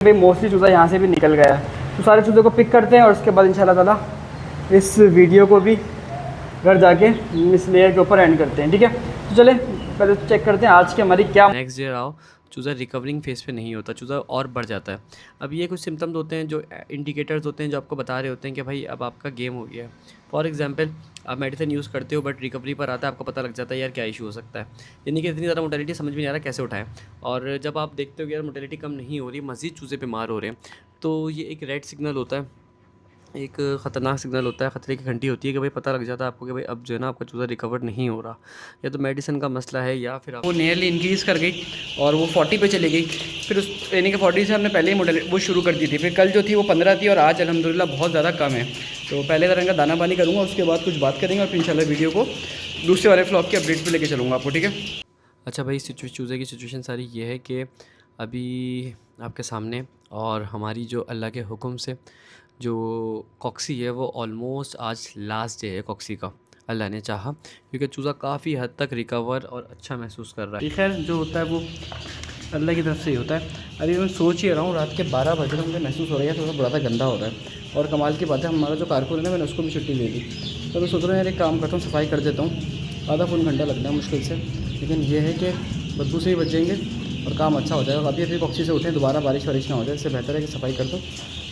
भाई मोस्टली चूज़ा यहाँ से भी निकल गया है, तो सारे चूज़े को पिक करते हैं और उसके बाद इंशाल्लाह ताला इस वीडियो को भी घर जाके इस लेयर के ऊपर एंड करते हैं। ठीक है, तो चले पहले चेक करते हैं आज की हमारी क्या। नेक्स्ट डे आओ, चूज़ा रिकवरिंग फेज़ पे नहीं होता, चूज़ा और बढ़ जाता है। अब ये कुछ सिम्टम्स होते हैं जो इंडिकेटर्स होते हैं जो आपको बता रहे होते हैं कि भाई अब आपका गेम हो गया है। फॉर एग्जांपल, आप मेडिसिन यूज़ करते हो बट रिकवरी पर आता है, आपको पता लग जाता है यार क्या इशू हो सकता है। यानी कि इतनी ज़्यादा मोटेलिटी समझ में नहीं आ रहा कैसे उठाएं। और जब आप देखते हो कि यार मोटेलिटी कम नहीं हो रही, मज़ीद चूज़े बीमार हो रहे हैं, तो ये एक रेड सिग्नल होता है, एक ख़तरनाक सिग्नल होता है, ख़तरे की घंटी होती है कि भाई पता लग जाता है आपको कि भाई अब जो है ना आपका चूज़ा रिकवर नहीं हो रहा, या तो मेडिसिन का मसला है या फिर वो नियरली इंक्रीज़ कर गई और वो 40 पे चली गई। फिर उस यानी कि 40 से हमने पहले ही मॉडल वो शुरू कर दी थी। फिर कल जो थी वो 15 थी और आज अल्हम्दुलिल्लाह बहुत ज़्यादा कम है। तो पहले तरह का दाना पानी करूँगा, उसके बाद कुछ बात करेंगे और फिर इंशाल्लाह वीडियो को दूसरे वाले फ्लॉग के अपडेट पर लेके चलूँगा आपको। ठीक है। अच्छा भाई, चूज़े की सिचुएशन सारी ये है कि अभी आपके सामने और हमारी जो अल्लाह के हुक्म से जो कॉक्सी है वो ऑलमोस्ट आज लास्ट डे है कॉक्सी का, अल्लाह ने चाहा, क्योंकि चूज़ा काफ़ी हद तक रिकवर और अच्छा महसूस कर रहा है। खैर जो होता है वो अल्लाह की तरफ से ही होता है। अभी मैं सोच ही रहा हूँ, रात के 12 बजे तक मुझे महसूस हो रहा है थोड़ा बड़ा सा गंदा हो रहा है। और कमाल की बात है, हमारा जो कारकुन है ना, मैंने उसको भी छुट्टी ले दी। तो मैं सोच रहा हूँ यार एक काम करता हूँ, सफाई कर देता हूँ। आधा पौन घंटा लगता है मुश्किल से, लेकिन ये है कि बदबू से ही बच जाएंगे और काम अच्छा हो जाएगा। अभी बॉक्सी से उठें, दोबारा बारिश वारिश ना हो जाए, इससे बेहतर है कि सफाई कर दो,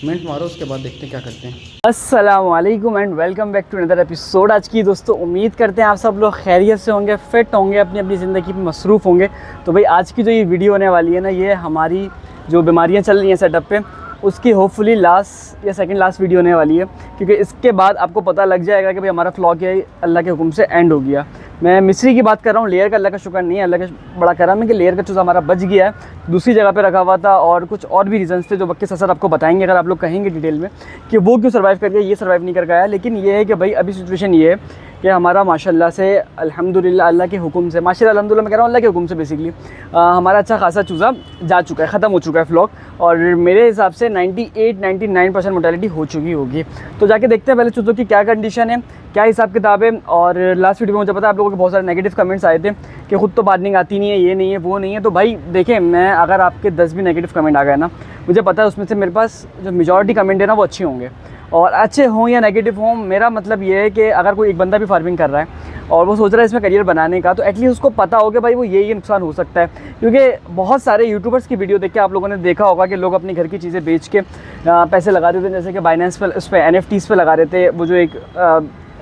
मिनट मारो, उसके बाद देखते हैं क्या करते हैं। अस्सलाम वालेकुम and welcome back to another episode. आज की दोस्तों उम्मीद करते हैं आप सब लोग खैरियत से होंगे, फिट होंगे, अपनी अपनी ज़िंदगी में मसरूफ़ होंगे। तो भाई आज की जो ये वीडियो होने वाली है ना, ये हमारी जो बीमारियां चल रही हैं सेटअप पे, उसकी होपफुली लास्ट या सेकंड लास्ट वीडियो होने वाली है, क्योंकि इसके बाद आपको पता लग जाएगा कि भाई हमारा फ्लॉग है अल्लाह के हुक्म से एंड हो गया। मैं मिस्री की बात कर रहा हूँ, लेयर का अल्लाह का शुक्र नहीं है, अल्लाह का बड़ा करम है कि लेयर का चूज़ा हमारा बच गया है, दूसरी जगह पे रखा हुआ था। और कुछ और भी रीज़न्स थे जो वक्त के साथ आपको बताएंगे अगर आप लोग कहेंगे डिटेल में कि वो क्यों सर्वाइव कर गया, ये सर्वाइव नहीं कर गया। लेकिन ये है कि भाई अभी सिचुएशन ये है कि हमारा माशाल्लाह से अल्हम्दुलिल्लाह अल्लाह के हुक्म से, माशाल्लाह अल्हम्दुलिल्लाह मैं कह रहा हूँ अल्लाह के हुक्म से बेसिकली हमारा अच्छा खासा चूज़ा जा चुका है, ख़त्म हो चुका है फ्लॉग। और मेरे हिसाब से 98-99% मोर्टेलिटी हो चुकी होगी। तो जाके देखते हैं पहले चूज़ों की क्या कंडीशन है, क्या हिसाब किताब है। और लास्ट वीडियो में मुझे पता है आप लोगों के बहुत सारे नेगेटिव कमेंट्स आए थे कि खुद तो बार्गेनिंग आती नहीं है, ये नहीं है, वो नहीं है। तो भाई देखें, मैं अगर आपके 10 भी नेगेटिव कमेंट आ गए ना, मुझे पता है उसमें से मेरे पास जो मेजॉरिटी कमेंट है ना वो अच्छे होंगे। और अच्छे हों या नेगेटिव हों, मेरा मतलब ये है कि अगर कोई एक बंदा भी फार्मिंग कर रहा है और वो सोच रहा है इसमें करियर बनाने का, तो एटलीस्ट उसको पता हो कि भाई वो ये नुकसान हो सकता है। क्योंकि बहुत सारे यूट्यूबर्स की वीडियो देख के आप लोगों ने देखा होगा कि लोग अपने घर की चीज़ें बेच के पैसे लगा रहे थे, जैसे कि बाइनेंस पर उस पर NFTs पे लगा रहे थे। वो जो एक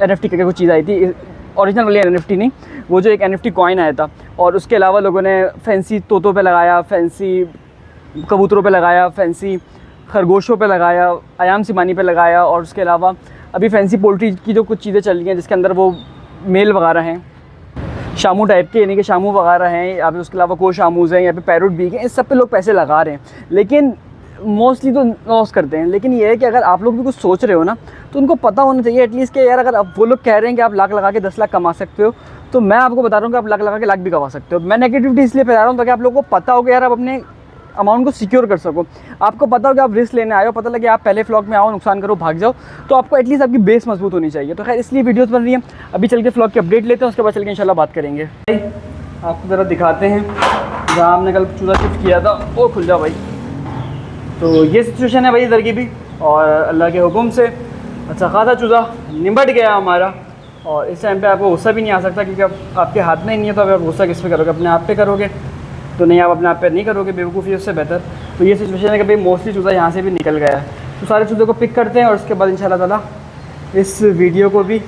NFT करके कुछ चीज़ आई थी, ओरिजिनल वाली NFT नहीं, वो जो एक NFT कॉइन आया था। और उसके अलावा लोगों ने फैंसी तोतों पे लगाया, फैंसी कबूतरों पे लगाया, फैंसी खरगोशों पे लगाया, अयाम सिमानी पे लगाया। और उसके अलावा अभी फैंसी पोल्ट्री की जो कुछ चीज़ें चल रही हैं जिसके अंदर वो मेल वगैरह हैं, शामू टाइप के, यानी कि शामू वगैरह हैं, या फिर उसके अलावा को शामूज़ हैं, या फिर पैरोट बीक हैं, इस सब पे लोग पैसे लगा रहे हैं। लेकिन मोस्टली तो लॉस करते हैं। लेकिन ये है कि अगर आप लोग भी कुछ सोच रहे हो ना, तो उनको पता होना चाहिए एटलीस्ट कि यार अगर अब वो लोग कह रहे हैं कि आप लाख लगा के 10 लाख कमा सकते हो, तो मैं आपको बता रहा हूँ कि आप लाख लगा के लाख भी कमा सकते हो। मैं नेगेटिविटी इसलिए फैला रहा हूँ ताकि आप लोगों को पता हो कि यार आप अपने अमाउंट को सिक्योर कर सको। आपको पता हो कि आप रिस्क लेने आए हो, पता लगे आप पहले फ्लॉग में आओ, नुकसान करो, भाग जाओ, तो आपको एटलीस्ट आपकी बेस मजबूत होनी चाहिए। तो खैर इसलिए वीडियोस बन रही हैं। अभी चल के फ्लॉग की अपडेट लेते हैं, उसके बाद चल के इंशाल्लाह बात करेंगे। आपको ज़रा दिखाते हैं जहाँ हमने कल चूज़ा शिफ्ट किया था, वो खुल जाओ भाई। तो ये सिचुएशन है भाई इधर की भी, और अल्लाह के हुक्म से अच्छा खासा चूज़ा निपट गया हमारा। और इस टाइम पे आपको गुस्सा भी नहीं आ सकता, क्योंकि अब आपके हाथ में ही नहीं है, तो अब आप गुस्सा किस पे करोगे, अपने आप पे करोगे। तो नहीं, आप अपने आप पे नहीं करोगे, बेवकूफ़ी उससे बेहतर। तो ये सिचुएशन है कि भाई मोस्टली चूज़ा यहाँ से भी निकल गया है, तो सारे चूज़ों को पिक करते हैं और उसके बाद इंशाल्लाह ताला इस वीडियो को भी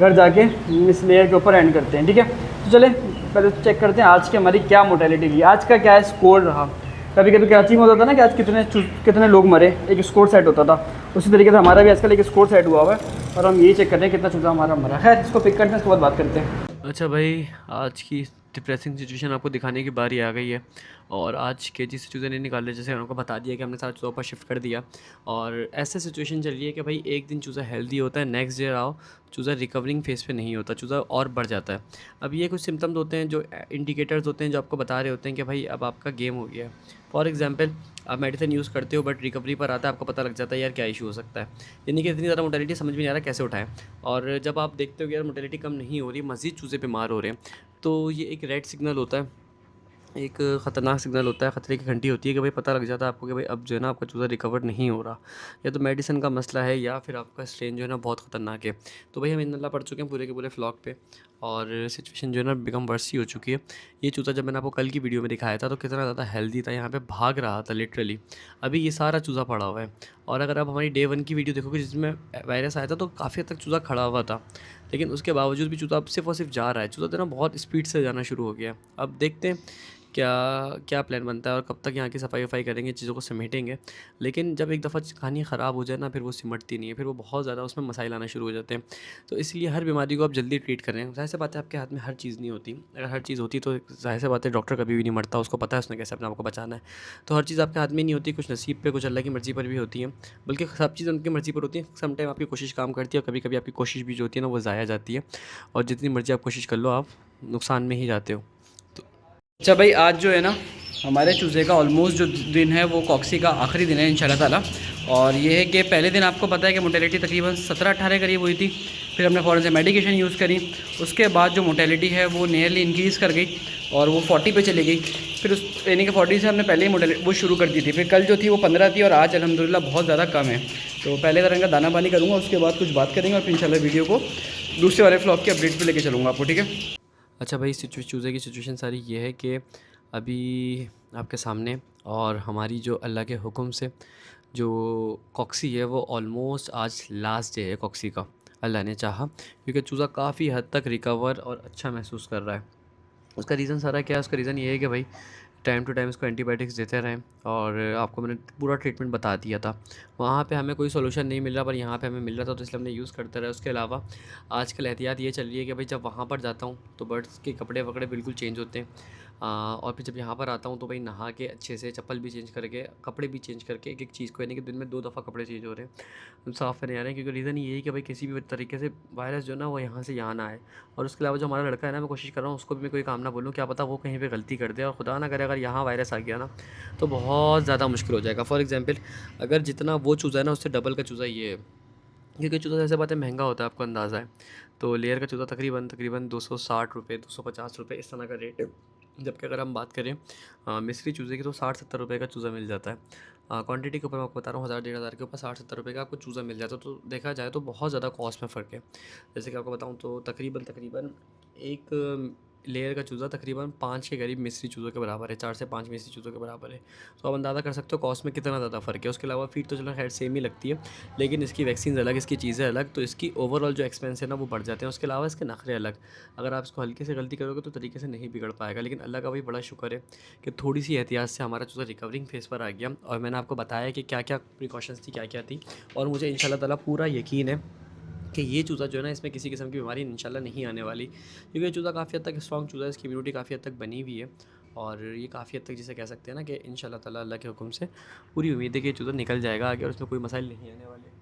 घर जाके इस लेयर के ऊपर एंड करते हैं। ठीक है, तो चले पहले चेक करते हैं आज की हमारी क्या मोर्टेलिटी रही, आज का क्या स्कोर रहा। कभी कभी कराची में होता था ना कि आज कितने लोग मरे, एक स्कोर सेट होता था। उसी तरीके से हमारा भी आजकल एक स्कोर सेट हुआ हुआ है और हम यही चेक करते हैं कितना चूज़ा हमारा मरा। खैर इसको पिक करते हैं, उसके बाद बात करते हैं। अच्छा भाई, आज की डिप्रेसिंग सिचुएशन आपको दिखाने की बारी आ गई है। और आज केजी से चूज़े नहीं निकाले, जैसे उनको बता दिया कि हमने सारा चूज़ों पर शिफ्ट कर दिया। और ऐसे सिचुएशन चल रही है कि भाई एक दिन चूज़ा हेल्दी होता है, नेक्स्ट डे आओ चूज़ा रिकवरिंग फेज़ पे नहीं होता, चूज़ा और बढ़ जाता है। अब ये कुछ सिम्टम्स होते हैं जो इंडिकेटर्स होते हैं जो आपको बता रहे होते हैं कि भाई अब आपका गेम हो गया है। फॉर एग्जांपल, आप मेडिसिन यूज़ करते हो बट रिकवरी पर आता है, आपको पता लग जाता है यार क्या इशू हो सकता है। यानी कि इतनी ज़्यादा मोटेलिटी समझ में नहीं आ रहा कैसे उठाएं। और जब आप देखते हो कि यार मोटेलिटी कम नहीं हो रही, मज़ीद चूज़े बीमार हो रहे हैं, तो ये एक रेड सिग्नल होता है, एक ख़तरनाक सिग्नल होता है, ख़तरे की घंटी होती है कि भाई पता लग जाता है आपको कि भाई अब जो है ना आपका चूज़ा रिकवर नहीं हो रहा। या तो मेडिसिन का मसला है या फिर आपका स्ट्रेन जो है ना बहुत ख़तरनाक है। तो भाई हम इंशाल्लाह पड़ चुके हैं पूरे के पूरे फ्लॉक पे और सिचुएशन जो है ना बिकम वर्स ही हो चुकी है। ये चूज़ा जब मैंने आपको कल की वीडियो में दिखाया था तो कितना ज़्यादा हेल्दी था, यहाँ पे भाग रहा था लिटरली। अभी ये सारा चूज़ा पड़ा हुआ है और अगर आप हमारी डे 1 की वीडियो देखोगे जिसमें वायरस आया था तो काफ़ी हद तक चूज़ा खड़ा हुआ था। लेकिन उसके बावजूद भी चूज़ा अब सिर्फ़ और सिर्फ़ जा रहा है। चूज़ा जो है ना बहुत स्पीड से जाना शुरू हो गया है। अब देखते हैं क्या क्या प्लान बनता है और कब तक यहाँ की सफाई-वफाई करेंगे, चीज़ों को समेटेंगे। लेकिन जब एक दफ़ा कहानी ख़राब हो जाए ना फिर वो सिमटती नहीं है, फिर वो बहुत ज़्यादा उसमें मसाइल आना शुरू हो जाते हैं। तो इसलिए हर बीमारी को आप जल्दी ट्रीट करें। ज़ाहिर-सी बात है आपके हाथ में हर चीज़ नहीं होती। अगर हर चीज़ होती तो ज़ाहिर-सी बात है डॉक्टर कभी भी नहीं मरता, उसको पता है उसने कैसे अपने आप को बचाना है। तो हर चीज़ आपके हाथ में नहीं होती, कुछ नसीब पे, कुछ अल्लाह की मर्ज़ी पर भी होती हैं। बल्कि सब चीज़ उनकी मर्ज़ी पर होती है। सम टाइम आपकी कोशिश काम करती है और कभी-कभी आपकी कोशिश भी जो होती है ना वो ज़ाया जाती है और जितनी मर्ज़ी आप कोशिश कर लो आप नुकसान में ही जाते हो। तो अच्छा भाई, आज जो है ना हमारे चूज़े का ऑलमोस्ट जो दिन है वो कॉक्सी का आखिरी दिन है इंशाल्लाह ताला। और ये है कि पहले दिन आपको पता है कि मोटेलिटी तकरीबन 17-18 करीब हुई थी। फिर हमने फ़ौरन से मेडिकेशन यूज़ करी। उसके बाद जो मोटेलिटी है वो नियरली इंक्रीज़ कर गई और वो 40 पे चली गई। फिर उस यानी कि 40 से हमने पहले ही मोटेलिटी वो शुरू कर दी थी। फिर कल जो थी वो 15 थी और आज अल्हम्दुलिल्लाह बहुत ज़्यादा कम है। तो पहले तरह का दाना पानी करूँगा, उसके बाद कुछ बात करेंगे और फिर इंशाल्लाह वीडियो को दूसरे वाले फ्लॉग के अपडेट पर लेके चलूँगा आपको, ठीक है। अच्छा भाई चूज़े की सिचुएशन सारी ये है कि अभी आपके सामने और हमारी जो अल्लाह के हुक्म से जो कॉक्सी है वो ऑलमोस्ट आज लास्ट डे है कॉक्सी का, अल्लाह ने चाहा, क्योंकि चूज़ा काफ़ी हद तक रिकवर और अच्छा महसूस कर रहा है। उसका रीज़न सारा क्या है? उसका रीज़न ये है कि भाई टाइम टू टाइम इसको एंटीबायोटिक्स देते रहें और आपको मैंने पूरा ट्रीटमेंट बता दिया था। वहाँ पे हमें कोई सॉल्यूशन नहीं मिल रहा पर यहाँ पे हमें मिल रहा था तो इसलिए हमने यूज़ करते रहे। उसके अलावा आजकल एहतियात ये चल रही है कि भाई जब वहाँ पर जाता हूँ तो बर्ड्स के कपड़े-वपड़े बिल्कुल चेंज होते हैं। और फिर जब यहाँ पर आता हूँ तो भाई नहा के अच्छे से चप्पल भी चेंज करके, कपड़े भी चेंज करके एक-एक चीज़ को, यानी कि दिन में 2 दफ़ा कपड़े चेंज हो रहे हैं, साफ़ करने आ रहे हैं, क्योंकि रीज़न ये है कि भाई किसी भी तरीके से वायरस जो है ना वो यहाँ से यहाँ ना आए। और उसके अलावा जो हमारा लड़का है ना, मैं कोशिश कर रहा हूँ उसको भी मैं कोई काम ना बोलूँ, क्या पता वो कहीं पे गलती कर दे और खुदा ना करे अगर यहाँ वायरस आ गया ना तो बहुत ज़्यादा मुश्किल हो जाएगा। फॉर एग्ज़ाम्पल अगर जितना वो चूज़ा है ना उससे डबल का चूज़ा ये है, क्योंकि चूज़ा ऐसे बात है महंगा होता है, आपको अंदाज़ा है। तो लेयर का चूज़ा तकरीबन तकरीबन ₹260 ₹250 इस तरह का रेट है। जबकि अगर हम बात करें मिस्री चूज़े की तो 60-70 का चूज़ा मिल जाता है। क्वांटिटी के ऊपर मैं आपको बता रहा हूँ, 1000-1500 के ऊपर 60-70 का आपको चूज़ा मिल जाता है। तो देखा जाए तो बहुत ज़्यादा कॉस्ट में फ़र्क है। जैसे कि आपको बताऊँ तो तकरीबन एक लेयर का चूज़ा तकरीबन 5 के करीब मिस्री चूज़ों के बराबर है, 4 से 5 मिस्री चूज़ों के बराबर है। तो आप अंदाज़ा कर सकते हो कॉस्ट में कितना ज़्यादा फ़र्क है। उसके अलावा फ़ीड तो चलो खैर सेम ही लगती है, लेकिन इसकी वैक्सीन्स अलग, इसकी चीज़ें अलग, तो इसकी ओवरऑल जो एक्सपेंस है ना वो बढ़ जाते हैं। उसके अलावा इसके नखरे अलग। अगर आप इसको हल्के से गलती करोगे तो तरीके से नहीं बिगड़ पाएगा, लेकिन अल्लाह का भी बड़ा शुक्र है कि थोड़ी-सी एहतियात से हमारा चूज़ा रिकवरिंग फ़ेज़ पर आ गया और मैंने आपको बताया कि क्या-क्या प्रिकॉशंस थी, क्या-क्या थी, और मुझे इंशाल्लाह ताला पूरा यकीन है कि ये चूज़ा जो है ना इसमें किसी किस्म की बीमारी इंशाल्लाह नहीं आने वाली, क्योंकि ये चूज़ा काफ़ी हद तक स्ट्रॉन्ग चूज़ा है, इसकी इम्यूनिटी काफ़ी हद तक बनी हुई है और ये काफ़ी हद तक जिसे कह सकते हैं ना कि इंशाल्लाह ताला अल्लाह के हुक्म से पूरी उम्मीद है कि ये चूज़ा निकल जाएगा आगे और उसमें कोई मसाइल नहीं आने वाले।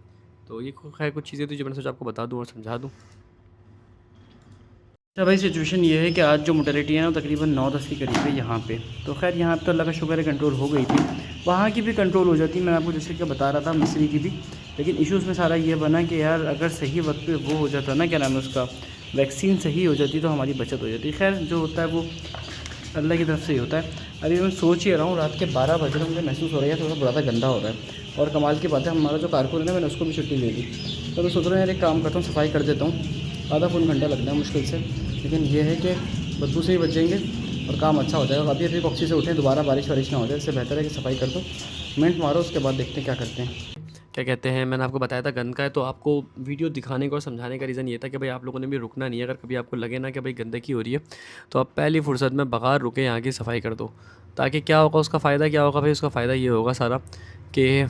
तो ये खैर कुछ चीज़ें थी जो मैंने सोचा आपको बता दूँ और समझा दूँ। अच्छा भाई, सिचुएशन ये है कि आज जो मोटेलिटी है ना वो तकरीबन 9-10 के करीब है यहाँ पे। तो खैर यहाँ पे तो अल्लाह का शुक्र है कंट्रोल हो गई थी। वहाँ की भी कंट्रोल हो जाती, मैं आपको जैसे कि बता रहा था मिस्री की भी। लेकिन इशू उसमें सारा ये बना कि यार अगर सही वक्त पे वो हो जाता ना, क्या नाम है उसका, वैक्सीन सही हो जाती तो हमारी बचत हो जाती। खैर जो होता है वो अल्लाह की तरफ से ही होता है। अभी मैं सोच ही रहा हूँ, रात के 12 बज रहे, मुझे महसूस हो रहा है थोड़ा ज़्यादा गंदा हो रहा है। और कमाल की बात है हमारा जो कारकुन है ना, मैंने उसको भी छुट्टी दे दी। तो मैं सोच रहा हूँ यार एक काम करता हूँ, सफाई कर देता हूँ, आधा पौन घंटा लगना है मुश्किल से। लेकिन ये है कि बदबू से ही बच जाएंगे और काम अच्छा हो जाएगा। अभी बॉक्सी से उठें, दोबारा बारिश वारिश ना हो जाए, इससे बेहतर है कि सफाई कर दो, मिनट मारो, उसके बाद देखते हैं क्या करते हैं। क्या कहते हैं, मैंने आपको बताया था गंद का है, तो आपको वीडियो दिखाने का और समझाने का रीज़न ये था कि भाई आप लोगों ने भी रुकना नहीं है। अगर कभी आपको लगे ना कि भाई गंदगी हो रही है तो आप पहली फुर्सत में बगैर रुके यहाँ की सफाई कर दो, ताकि क्या होगा, उसका फ़ायदा क्या होगा भाई, उसका फ़ायदा ये होगा सारा कि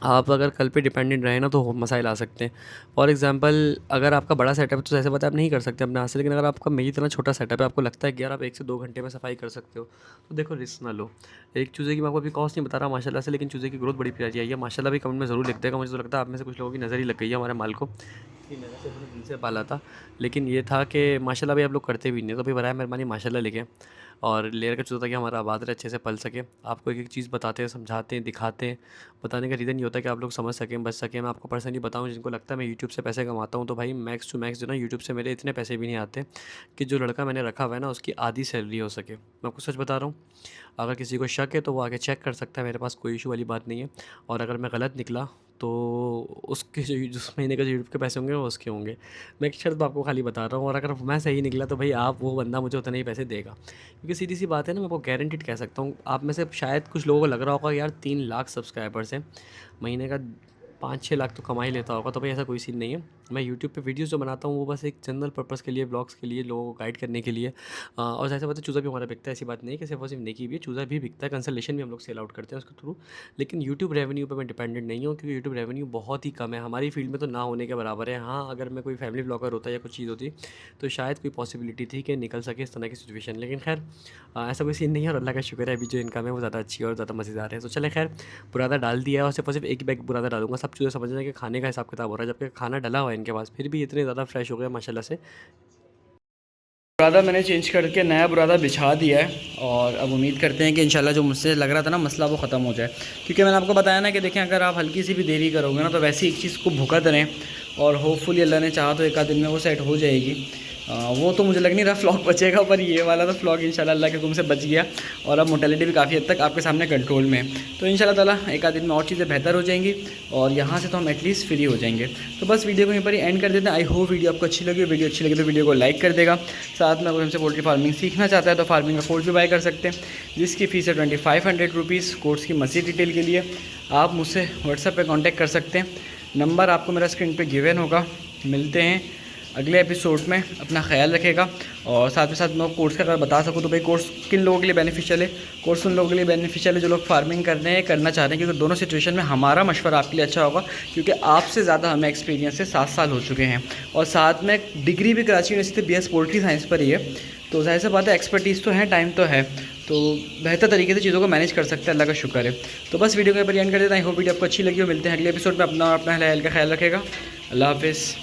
आप अगर कल पे डिपेंडेंट रहे ना तो मसाइल आ सकते हैं। फॉर एग्जांपल अगर आपका बड़ा सेटअप है तो ऐसे बात है आप नहीं कर सकते अपने हाथ से, लेकिन अगर आपका मेरी तरह छोटा सेटअप है, आपको लगता है कि यार आप 1 से 2 घंटे में सफाई कर सकते हो, तो देखो रिस्क ना लो। एक चूज़े की मैं आपको अभी कॉस्ट नहीं बता रहा माशाल्लाह से, लेकिन चूज़े की ग्रोथ बड़ी प्यारी आई है माशाल्लाह। भी कमेंट में ज़रूर लिख देगा, मुझे तो लगता है आप में से कुछ लोगों की नज़र ही लग गई है हमारे माल को, कि मैंने सिर्फ अपने दिल से पाला था। लेकिन ये था कि माशाल्लाह भाई आप लोग करते भी नहीं, तो भाई बराए मेहरबानी माशाल्लाह लिखें। और लेयर का चूज़ा था कि हमारा आबाद अच्छे से पल सके। आपको एक-एक चीज़ बताते हैं, समझाते हैं, दिखाते हैं। बताने का रीज़न ये होता है कि आप लोग समझ सकें, बच सकें। मैं आपको पर्सनली बताऊँ, जिनको लगता है मैं यूट्यूब से पैसे कमाता हूँ, तो भाई मैक्स टू मैक्स जो ना यूट्यूब से मेरे इतने पैसे भी नहीं आते कि जो लड़का मैंने रखा हुआ है ना उसकी आधी सैलरी हो सके। मैं आपको सच बता रहा हूँ। अगर किसी को शक है तो वो आके चेक कर सकता है, मेरे पास कोई इशू वाली बात नहीं है। और अगर मैं गलत निकला तो उसके जो जिस महीने के जो यूट्यूब के पैसे होंगे वो उसके होंगे। मैं एक शर्त आपको खाली बता रहा हूँ, और अगर मैं सही निकला तो भाई आप वो बंदा मुझे उतने ही पैसे देगा। क्योंकि सीधी सी बात है ना, मैं आपको गारंटीड कह सकता हूँ। आप में से शायद कुछ लोगों को लग रहा होगा यार 3 लाख सब्सक्राइबर्स हैं, महीने का 5-6 लाख तो कमा ही लेता होगा। तो भाई ऐसा कोई सीन नहीं है। मैं यूट्यूब पे वीडियोस जो बनाता हूँ वो बस एक जनरल पर्पस के लिए, ब्लॉग्स के लिए, लोगों को गाइड करने के लिए। और ज़ाहिर सी बात है चूज़ा भी हमारा बिकता है, ऐसी बात नहीं है कि सिर्फ और सिर्फ नेकी भी है, चूज़ा भी बिकता है, कंसल्टेशन भी हम लोग सेल आउट करते हैं उसके थ्रू। लेकिन यूट्यूब रेवेन्यू पे मैं डिपेंडेंट नहीं हूँ, क्योंकि यूट्यूब रेवेन्यू बहुत ही कम है हमारी फील्ड में, तो ना होने के बराबर है। हाँ, अगर मैं कोई फैमिली ब्लॉगर होता या कुछ चीज़ होती तो शायद कोई पॉसिबिलिटी थी कि निकल सके इस तरह की सिचुएशन। लेकिन खैर ऐसा कोई सीन नहीं है, और अल्लाह का शुक्र है अभी जो इनकम है वो ज़्यादा अच्छी है और ज़्यादा मज़ेदार है। तो चले खैर, बुरादा डाल दिया है, और सिर्फ और सिर्फ एक ही बैग बुरादा डालूंगा। सब चीज़ें समझ रहे हैं कि खाने का हिसाब किताब हो रहा है, जबकि खाना डला हुआ है इनके पास, फिर भी इतने ज़्यादा फ्रेश हो गया माशाल्लाह से। बुरादा मैंने चेंज करके नया बुरादा बिछा दिया है, और अब उम्मीद करते हैं कि इंशाल्लाह जो मुझसे लग रहा था ना मसला वो ख़त्म हो जाए। क्योंकि मैंने आपको बताया ना कि देखें, अगर आप हल्की सी भी देरी करोगे ना तो वैसे एक चीज़ को भुगत रहें, और होपफुली अल्लाह ने चाहा तो एक आध दिन में वो सेट हो जाएगी। वो तो मुझे लग नहीं रहा फ्लॉग बचेगा, पर ये वाला तो फ्लॉग इंशाल्लाह अल्लाह के हुक्म से बच गया, और अब मोटेलिटी भी काफ़ी हद तक आपके सामने कंट्रोल में है। तो इंशाल्लाह ताला एक आध दिन में और चीज़ें बेहतर हो जाएंगी, और यहाँ से तो हम एटलीस्ट फ्री हो जाएंगे। तो बस वीडियो को यहीं पर ही एंड कर देते हैं। आई होप वीडियो आपको अच्छी लगी। वीडियो अच्छी लगी तो वीडियो को लाइक कर देगा। साथ में अगर हमसे पोल्ट्री फार्मिंग सीखना चाहता है तो फार्मिंग का कोर्स भी बाय कर सकते हैं, जिसकी फ़ीस है 2500 रुपीज़। कोर्स की मज़ीद डिटेल के लिए आप मुझसे व्हाट्सएप पर कॉन्टैक्ट कर सकते हैं। नंबर आपको मेरा स्क्रीन पर गिवन होगा। मिलते हैं अगले एपिसोड में। अपना ख्याल रखेगा। और साथ में साथ मैं कोर्स का अगर बता सकूँ तो भाई कोर्स किन लोगों के लिए बेनिफिशियल है। कोर्स उन लोगों के लिए बेनिफिशियल है जो लोग फार्मिंग करना चाह रहे हैं, क्योंकि दोनों सिचुएशन में हमारा मशवरा आपके लिए अच्छा होगा, क्योंकि आपसे ज़्यादा हमें एक्सपीरियंस है, 7 साल हो चुके हैं, और साथ में डिग्री भी Karachi university BS poultry science पर ही है। तो जाहिर सी बात है एक्सपर्टीज़ तो है, टाइम तो है, तो बेहतर तरीके से चीज़ों को मैनेज कर सकते हैं, अल्लाह का शुक्र है। तो बस वीडियो के ऊपर एंड कर देता हूँ। आई होप वीडियो आपको अच्छी लगी हो। मिलते हैं अगले एपिसोड में। अपना ख्याल का ख्याल रखेगा। अल्लाह हाफ़िज़।